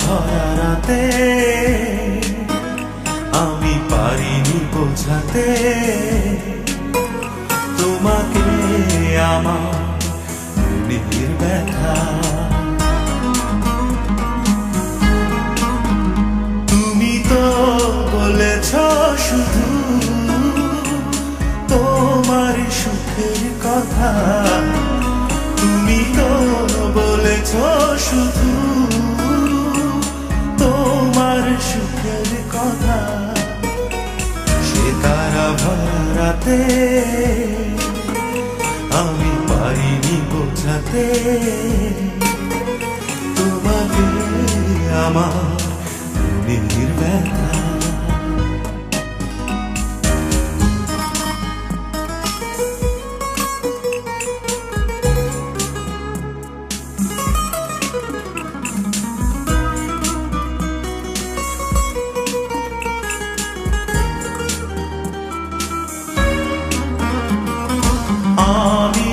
ভরা রাতে আমি পারিনি বোঝাতে তোমাকে আমার মনের ব্যথা। তুমি তো বলেছ শুধু তোমার সুখের কথা, তুমি তো বলেছ শুধু তোমার সুখের কথা। সে তারা ভরা রাতে আমি পারিনি বোঝাতে তোমাকে আমার মনের ব্যথা। আমি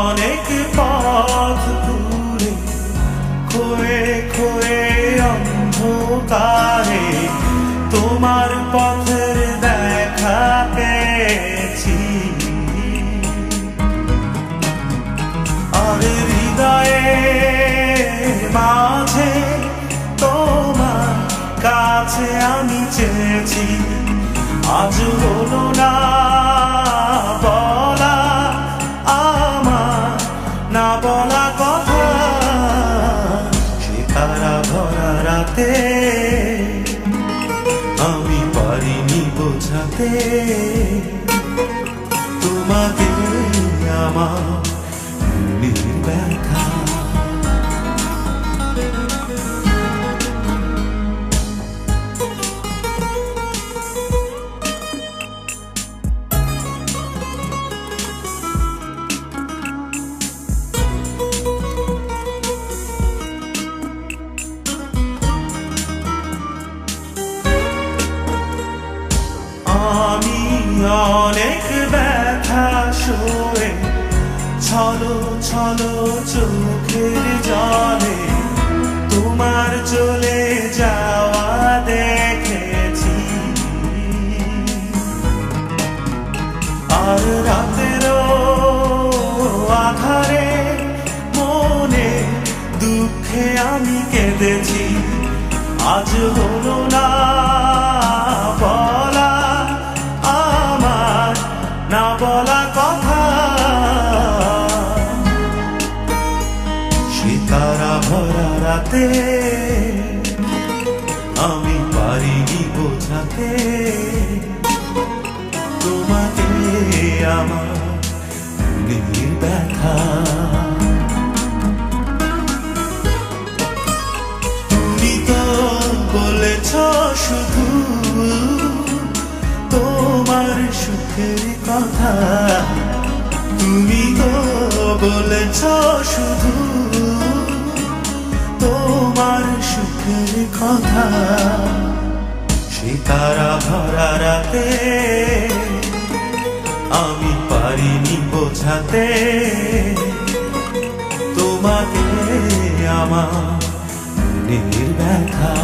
অনেক পথ ঘুরে খোয়ে খোয়ে অন্ধকারে তোমার পথের দেখা পেয়েছি। আর হৃদয়ে মাঝে তোমার কাছে আমি চেয়েছি, আজ হলো না বলা আমার না বলা কথা। সে তারা ভরা রাতে আমি পারিনি বোঝাতে তোমাকে আমার মনের ব্যথা। আমি অনেক ব্যথা সয়ে ছলো ছলো চোখের জলে তোমার চলে যাওয়া দেখেছি। আর রাতেরও আধারে মনে দুঃখে আমি কেঁদেছি, আজ হলো না বলা আমার না বলা কথা। সে তারা ভরা রাতে আমি পারিনি বোঝাতে তোমাকে আমার মনের ব্যথা। তুমি তো বলেছ শুধু তোমার সুখের কথা, তুমি তো বলেছ শুধু তোমার সুখের কথা। সে তারা ভরা রাতে আমি পারিনি বোঝাতে তোমাকে আমার মনের ব্যথা।